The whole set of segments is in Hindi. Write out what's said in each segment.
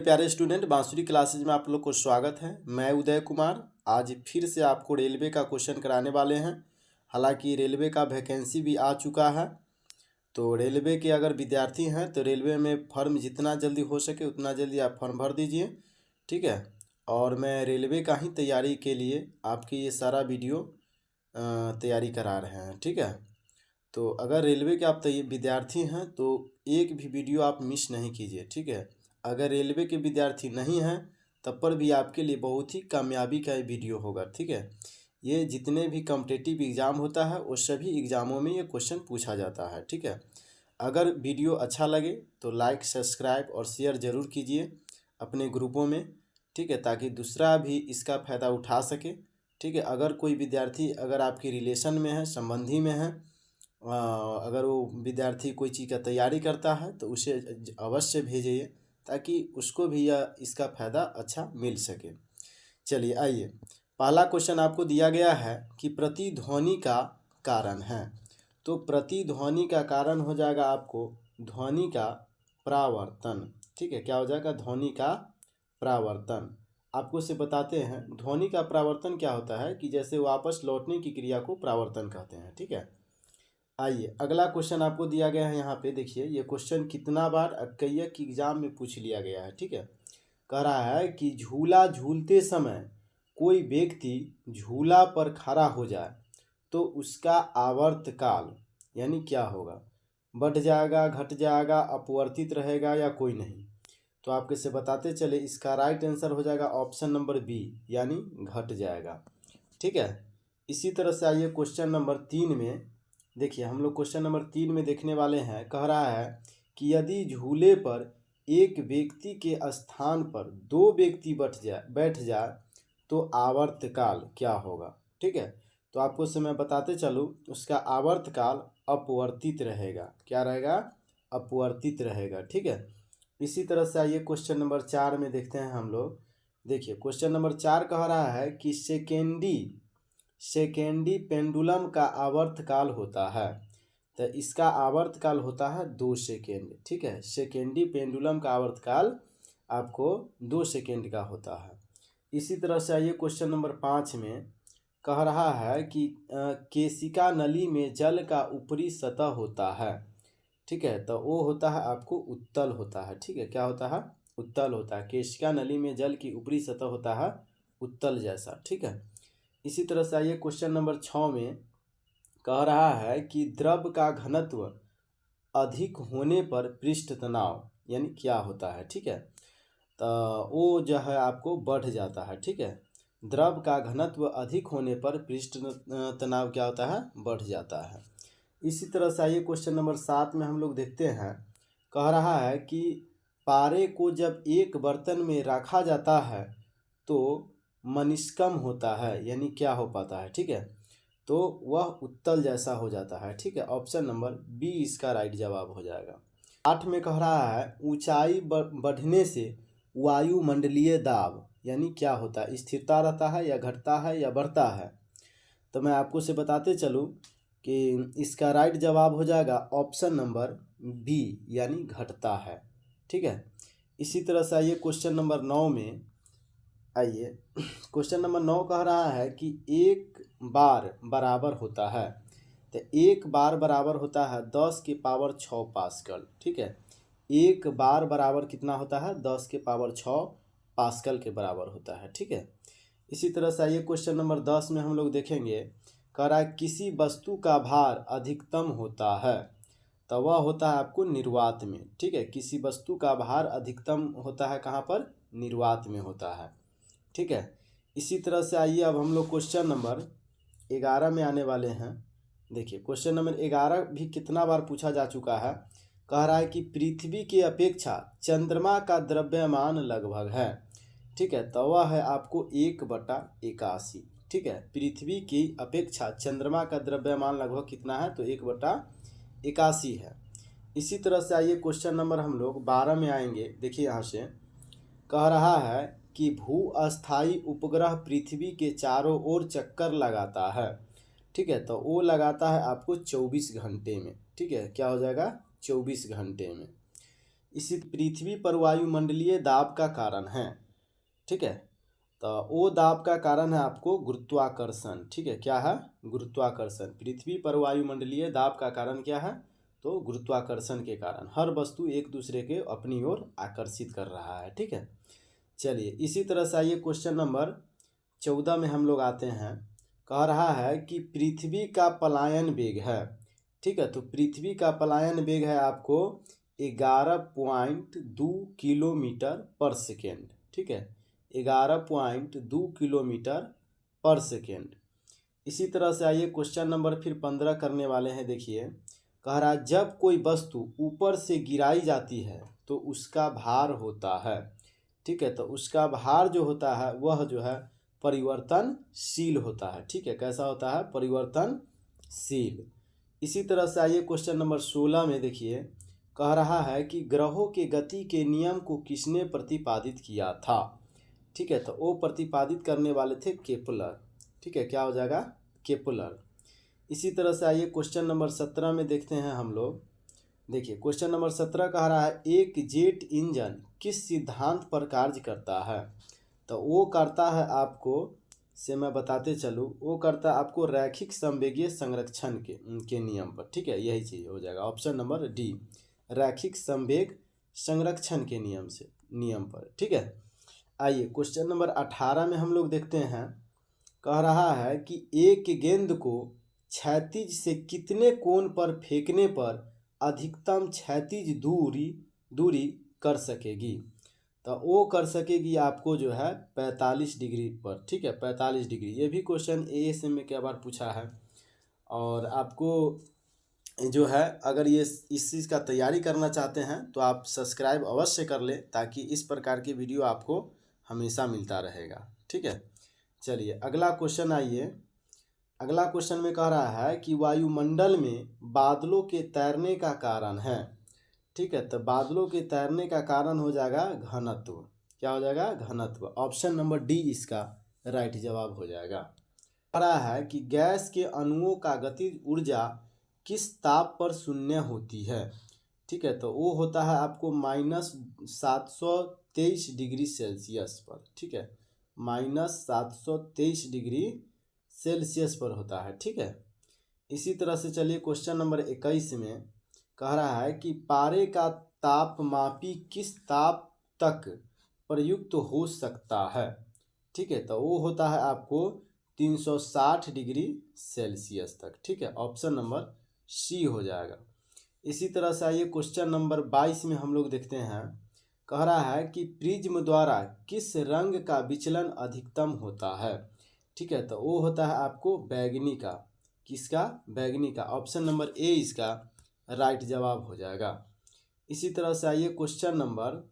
प्यारे स्टूडेंट, बांसुरी क्लासेज में आप लोग को स्वागत है। मैं उदय कुमार आज फिर से आपको रेलवे का क्वेश्चन कराने वाले हैं। हालांकि रेलवे का वैकेंसी भी आ चुका है, तो रेलवे के अगर विद्यार्थी हैं तो रेलवे में फॉर्म जितना जल्दी हो सके उतना जल्दी आप फॉर्म भर दीजिए, ठीक है। और मैं रेलवे का ही तैयारी के लिए आपकी ये सारा वीडियो तैयारी करा रहे हैं, ठीक है। तो अगर रेलवे के आप विद्यार्थी हैं तो एक भी वीडियो आप मिस नहीं कीजिए, ठीक है। अगर रेलवे के विद्यार्थी नहीं हैं तब पर भी आपके लिए बहुत ही कामयाबी का ये वीडियो होगा, ठीक है। ये जितने भी कॉम्पिटिटिव एग्ज़ाम होता है वो सभी एग्ज़ामों में ये क्वेश्चन पूछा जाता है, ठीक है। अगर वीडियो अच्छा लगे तो लाइक, सब्सक्राइब और शेयर ज़रूर कीजिए अपने ग्रुपों में, ठीक है, ताकि दूसरा भी इसका फ़ायदा उठा सके, ठीक है। अगर कोई विद्यार्थी अगर आपके रिलेशन में है, संबंधी में है, अगर वो विद्यार्थी कोई चीज़ का तैयारी करता है तो उसे अवश्य भेजिए ताकि उसको भी यह इसका फ़ायदा अच्छा मिल सके। चलिए आइए, पहला क्वेश्चन आपको दिया गया है कि प्रतिध्वनि का कारण है। तो प्रतिध्वनि का कारण हो जाएगा आपको ध्वनि का परावर्तन, ठीक है। क्या हो जाएगा? ध्वनि का परावर्तन। आपको से बताते हैं ध्वनि का परावर्तन क्या होता है कि जैसे वापस लौटने की क्रिया को परावर्तन कहते हैं, ठीक है। आइए अगला क्वेश्चन आपको दिया गया है। यहाँ पे देखिए, ये क्वेश्चन कितना बार कई एग्जाम में पूछ लिया गया है, ठीक है। कह रहा है कि झूला झूलते समय कोई व्यक्ति झूला पर खड़ा हो जाए तो उसका आवर्तकाल यानी क्या होगा? बढ़ जाएगा, घट जाएगा, अपवर्तित रहेगा या कोई नहीं? तो आपके से बताते चले, इसका राइट आंसर हो जाएगा ऑप्शन नंबर बी यानी घट जाएगा, ठीक है। इसी तरह से आइए क्वेश्चन नंबर 3 में देखिए, हम लोग क्वेश्चन नंबर 3 में देखने वाले हैं। कह रहा है कि यदि झूले पर एक व्यक्ति के स्थान पर दो व्यक्ति बैठ जाए तो आवर्तकाल क्या होगा, ठीक है। तो आपको से मैं बताते चलूँ, उसका आवर्तकाल अपवर्तित रहेगा। क्या रहेगा? अपवर्तित रहेगा, ठीक है। इसी तरह से आइए क्वेश्चन नंबर 4 में देखते हैं हम लोग। देखिए क्वेश्चन नंबर 4 कह रहा है कि सेकेंडी पेंडुलम का आवर्तकाल होता है। तो इसका आवर्तकाल होता है 2 सेकेंड, ठीक है। सेकेंडी पेंडुलम का आवर्तकाल आपको 2 सेकेंड का होता है। इसी तरह से आइए क्वेश्चन नंबर 5 में कह रहा है कि केशिका नली में जल का ऊपरी सतह होता है, ठीक है। तो वो होता है आपको उत्तल होता है, ठीक है। क्या होता है? उत्तल होता है। केशिका नली में जल की ऊपरी सतह होता है उत्तल जैसा, ठीक है। इसी तरह से आइए क्वेश्चन नंबर 6 में कह रहा है कि द्रव का घनत्व अधिक होने पर पृष्ठ तनाव यानी क्या होता है, ठीक है। तो वो जो है आपको बढ़ जाता है, ठीक है। द्रव का घनत्व अधिक होने पर पृष्ठ तनाव क्या होता है? बढ़ जाता है। इसी तरह से आइए क्वेश्चन नंबर 7 में हम लोग देखते हैं। कह रहा है कि पारे को जब एक बर्तन में रखा जाता है तो मनिष्कम होता है यानी क्या हो पाता है, ठीक है। तो वह उत्तल जैसा हो जाता है, ठीक है। ऑप्शन नंबर बी इसका राइट जवाब हो जाएगा। 8 में कह रहा है ऊंचाई बढ़ने से वायुमंडलीय दाब यानी क्या होता है? स्थिरता रहता है या घटता है या बढ़ता है? तो मैं आपको से बताते चलूँ कि इसका राइट जवाब हो जाएगा ऑप्शन नंबर बी यानी घटता है, ठीक है। इसी तरह से आइए क्वेश्चन नंबर 9 में। आइए क्वेश्चन नंबर 9 कह रहा है कि एक बार बराबर होता है। तो एक बार बराबर होता है 10 की पावर 6 पास्कल, ठीक है। एक बार बराबर कितना होता है? 10 की पावर 6 पास्कल के बराबर होता है, ठीक है। इसी तरह से आइए क्वेश्चन नंबर 10 में हम लोग देखेंगे। कह रहा है किसी वस्तु का भार अधिकतम होता है तो वह होता है आपको निर्वात में, ठीक है। किसी वस्तु का भार अधिकतम होता है कहाँ पर? निर्वात में होता है, ठीक है। इसी तरह से आइए अब हम लोग क्वेश्चन नंबर 11 में आने वाले हैं। देखिए क्वेश्चन नंबर 11 भी कितना बार पूछा जा चुका है। कह रहा है कि पृथ्वी की अपेक्षा चंद्रमा का द्रव्यमान लगभग है, ठीक है। तो वह है आपको 1/81, ठीक है। पृथ्वी की अपेक्षा चंद्रमा का द्रव्यमान लगभग कितना है? तो 1/81 है। इसी तरह से आइए क्वेश्चन नंबर हम लोग 12 में आएंगे। देखिए यहाँ से कह रहा है कि भू अस्थायी उपग्रह पृथ्वी के चारों ओर चक्कर लगाता है, ठीक है। तो वो लगाता है आपको 24 घंटे में, ठीक है। क्या हो जाएगा? 24 घंटे में। इसी पृथ्वी पर वायुमंडलीय दाब का कारण है। ठीक है, तो वो दाब का कारण है आपको गुरुत्वाकर्षण। ठीक है, क्या है? गुरुत्वाकर्षण। पृथ्वी पर वायुमंडलीय दाब का कारण क्या है? तो गुरुत्वाकर्षण के कारण हर वस्तु एक दूसरे के अपनी ओर आकर्षित कर रहा है। ठीक है, चलिए इसी तरह से आइए क्वेश्चन नंबर 14 में हम लोग आते हैं। कह रहा है कि पृथ्वी का पलायन वेग है। ठीक है, तो पृथ्वी का पलायन वेग है आपको 11.2 किलोमीटर पर सेकेंड। ठीक है, 11.2 किलोमीटर पर सेकेंड। इसी तरह से आइए क्वेश्चन नंबर फिर 15 करने वाले हैं। देखिए, कह रहा है जब कोई वस्तु ऊपर से गिराई जाती है तो उसका भार होता है। ठीक है, तो उसका भार जो होता है वह जो है परिवर्तनशील होता है। ठीक है, कैसा होता है? परिवर्तनशील। इसी तरह से आइए क्वेश्चन नंबर 16 में देखिए, कह रहा है कि ग्रहों के गति के नियम को किसने प्रतिपादित किया था? ठीक है, तो वो प्रतिपादित करने वाले थे केपलर। ठीक है, क्या हो जाएगा? केपलर। इसी तरह से आइए क्वेश्चन नंबर 17 में देखते हैं हम लोग। देखिए क्वेश्चन नंबर 17 कह रहा है एक जेट इंजन किस सिद्धांत पर कार्य करता है? तो वो करता है आपको से मैं बताते चलूँ, वो करता है आपको रैखिक संवेगीय संरक्षण के नियम पर। ठीक है, यही चीज़ हो जाएगा ऑप्शन नंबर डी, रैखिक संवेग संरक्षण के नियम पर। ठीक है, आइए क्वेश्चन नंबर 18 में हम लोग देखते हैं। कह रहा है कि एक गेंद को क्षैतिज से कितने कोण पर फेंकने पर अधिकतम क्षैतिज दूरी कर सकेगी? तो वो कर सकेगी आपको जो है 45 डिग्री पर। ठीक है, 45 डिग्री। ये भी क्वेश्चन एएसएम में कई बार पूछा है। और आपको जो है अगर ये इस चीज़ का तैयारी करना चाहते हैं तो आप सब्सक्राइब अवश्य कर लें, ताकि इस प्रकार की वीडियो आपको हमेशा मिलता रहेगा। ठीक है, चलिए अगला क्वेश्चन आइए। अगला क्वेश्चन में कह रहा है कि वायुमंडल में बादलों के तैरने का कारण है। ठीक है, तो बादलों के तैरने का कारण हो जाएगा घनत्व। क्या हो जाएगा? घनत्व। ऑप्शन नंबर डी इसका राइट जवाब हो जाएगा। कह रहा है कि गैस के अणुओं का गतिज ऊर्जा किस ताप पर शून्य होती है? ठीक है, तो वो होता है आपको -723 डिग्री सेल्सियस पर। ठीक है, -723 डिग्री सेल्सियस पर होता है। ठीक है, इसी तरह से चलिए क्वेश्चन नंबर 21 में कह रहा है कि पारे का तापमापी किस ताप तक प्रयुक्त हो सकता है? ठीक है, तो वो होता है आपको 360 डिग्री सेल्सियस तक। ठीक है, ऑप्शन नंबर सी हो जाएगा। इसी तरह से आइए क्वेश्चन नंबर 22 में हम लोग देखते हैं। कह रहा है कि प्रिज्म द्वारा किस रंग का विचलन अधिकतम होता है? ठीक है, तो वो होता है आपको बैंगनी का। किसका? बैंगनी का। ऑप्शन नंबर ए इसका राइट जवाब हो जाएगा। इसी तरह से आइए क्वेश्चन नंबर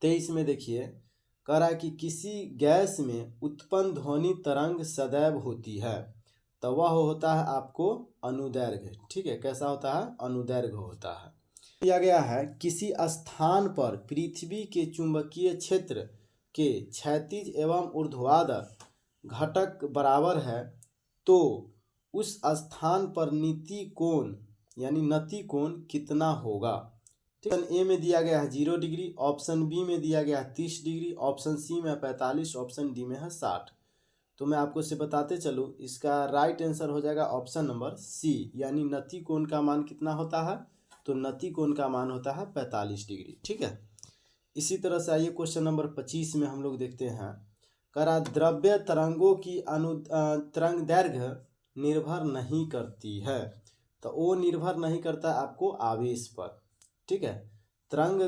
23 में देखिए, कह रहा है कि किसी गैस में उत्पन्न ध्वनि तरंग सदैव होती है, तो वह होता है आपको अनुदैर्घ्य। ठीक है, कैसा होता है? अनुदैर्घ्य होता है। दिया गया है किसी स्थान पर पृथ्वी के चुंबकीय क्षेत्र के क्षैतिज एवं ऊर्ध्वाधर घटक बराबर है, तो उस स्थान पर नीति कोण यानी नति कोण कितना होगा? ठीक है, ऑप्शन ए में दिया गया है 0 डिग्री, ऑप्शन बी में दिया गया है 30 डिग्री, ऑप्शन सी में 45, ऑप्शन डी में है 60। तो मैं आपको से बताते चलूँ, इसका राइट आंसर हो जाएगा ऑप्शन नंबर सी, यानी नति कोण का मान कितना होता है? तो नति कोण का मान होता है 45 डिग्री। ठीक है, इसी तरह से आइए क्वेश्चन नंबर 25 में हम लोग देखते हैं। करा द्रव्य तरंगों की तरंग दैर्घ्य निर्भर नहीं करती है, तो वो निर्भर नहीं करता आपको आवेश पर। ठीक है, तरंग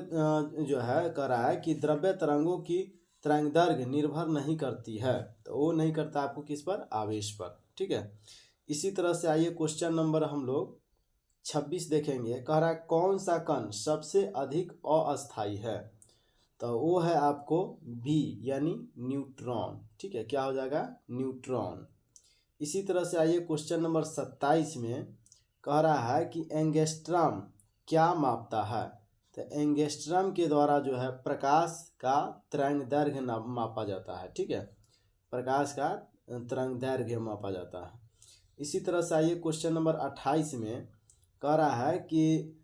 जो है कह रहा है कि द्रव्य तरंगों की तरंग दैर्घ्य निर्भर नहीं करती है, तो वो नहीं करता आपको किस पर? आवेश पर। ठीक है, इसी तरह से आइए क्वेश्चन नंबर हम लोग 26 देखेंगे। कह रहा है कौन सा कण सबसे अधिक अस्थायी है? तो वो है आपको बी यानी न्यूट्रॉन। ठीक है, क्या हो जाएगा? न्यूट्रॉन। इसी तरह से आइए क्वेश्चन नंबर 27 में कह रहा है कि एंगस्ट्रॉम क्या मापता है? तो एंगस्ट्रॉम के द्वारा जो है प्रकाश का तरंगदैर्घ्य मापा जाता है। ठीक है, प्रकाश का तरंगदैर्घ्य मापा जाता है। इसी तरह से आइए क्वेश्चन नंबर 28 में कह रहा है कि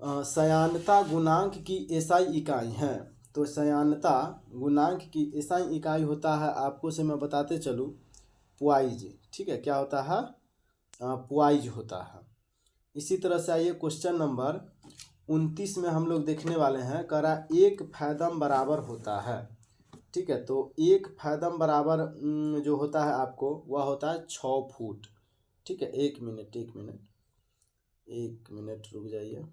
सयानता गुणांक की एसआई इकाई है। तो सयानता गुणांक की एसआई इकाई होता है, आपको से मैं बताते चलूँ, प्वाइज। ठीक है, क्या होता है? प्वाइज होता है। इसी तरह से आइए क्वेश्चन नंबर 29 में हम लोग देखने वाले हैं। करा एक फैदम बराबर होता है। ठीक है, तो एक फैदम बराबर जो होता है आपको, वह होता है 6 फुट। ठीक है, एक मिनट रुक जाइए।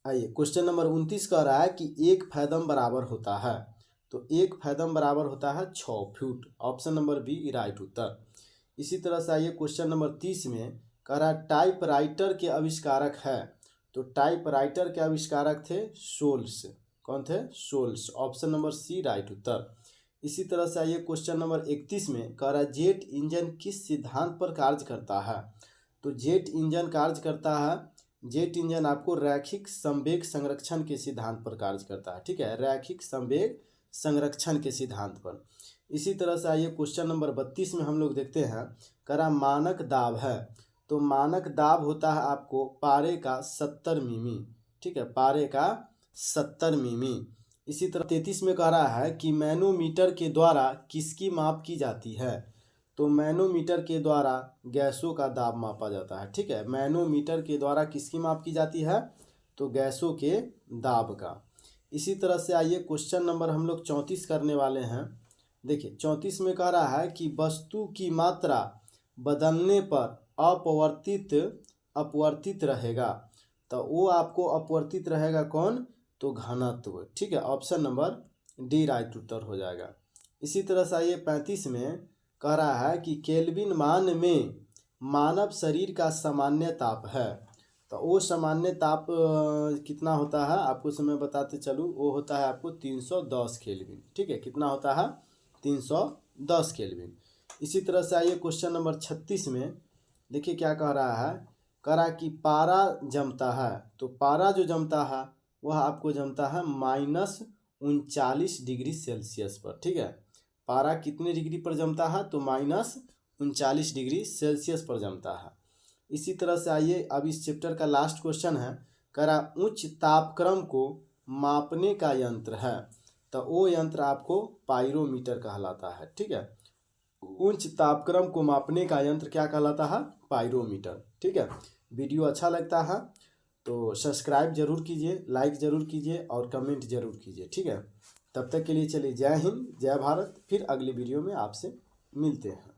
आइए क्वेश्चन नंबर 29 कह रहा है कि एक फैदम बराबर होता है। तो एक फैदम बराबर होता है 6 फुट। ऑप्शन नंबर बी राइट उत्तर। इसी तरह से आइए क्वेश्चन नंबर 30 में कह रहा है टाइपराइटर के आविष्कारक है। तो टाइपराइटर के आविष्कारक थे सोल्स। कौन थे? Souls. Option number C right उत्तर। इसी तरह से आइए क्वेश्चन नंबर 31 में कह रहा है जेट इंजन किस सिद्धांत पर कार्य करता है। तो जेट इंजन कार्य करता है, जेट इंजन आपको रैखिक संवेग संरक्षण के सिद्धांत पर कार्य करता है। ठीक है, रैखिक संवेग संरक्षण के सिद्धांत पर। इसी तरह से आइए क्वेश्चन नंबर 32 में हम लोग देखते हैं, करा मानक दाब है। तो मानक दाब होता है आपको पारे का 70 मिमी। ठीक है, पारे का 70 मिमी। इसी तरह 33 में कह रहा है कि मैनोमीटर के द्वारा किसकी माप की जाती है। तो मैनोमीटर के द्वारा गैसों का दाब मापा जाता है। ठीक है, मैनोमीटर के द्वारा किसकी माप की जाती है? तो गैसों के दाब का। इसी तरह से आइए क्वेश्चन नंबर हम लोग 34 करने वाले हैं। देखिए 34 में कह रहा है कि वस्तु की मात्रा बदलने पर अपवर्तित रहेगा। तो वो आपको अपवर्तित रहेगा कौन? तो घनत्व। ठीक है, ऑप्शन नंबर डी राइट उत्तर हो जाएगा। इसी तरह से आइए 35 में कह रहा है कि केल्विन मान में मानव शरीर का सामान्य ताप है। तो वो सामान्य ताप कितना होता है आपको समय बताते चलूँ, वो होता है आपको 310 केल्विन। ठीक है, कितना होता है? 310 केल्विन। इसी तरह से आइए क्वेश्चन नंबर 36 में देखिए क्या कह रहा है। कह रहा है कि पारा जमता है। तो पारा जो जमता है वह आपको जमता है -39 डिग्री सेल्सियस पर। ठीक है, पारा कितने डिग्री पर जमता है? तो -39 डिग्री सेल्सियस पर जमता है। इसी तरह से आइए अब इस चैप्टर का लास्ट क्वेश्चन है। कह रहा उच्च तापक्रम को मापने का यंत्र है। तो वो यंत्र आपको पाइरोमीटर कहलाता है। ठीक है, उच्च तापक्रम को मापने का यंत्र क्या कहलाता है? पाइरोमीटर। ठीक है, वीडियो अच्छा लगता है तो सब्सक्राइब जरूर कीजिए, लाइक जरूर कीजिए और कमेंट जरूर कीजिए। ठीक है, तब तक के लिए चलिए जय हिंद, जय भारत। फिर अगली वीडियो में आपसे मिलते हैं।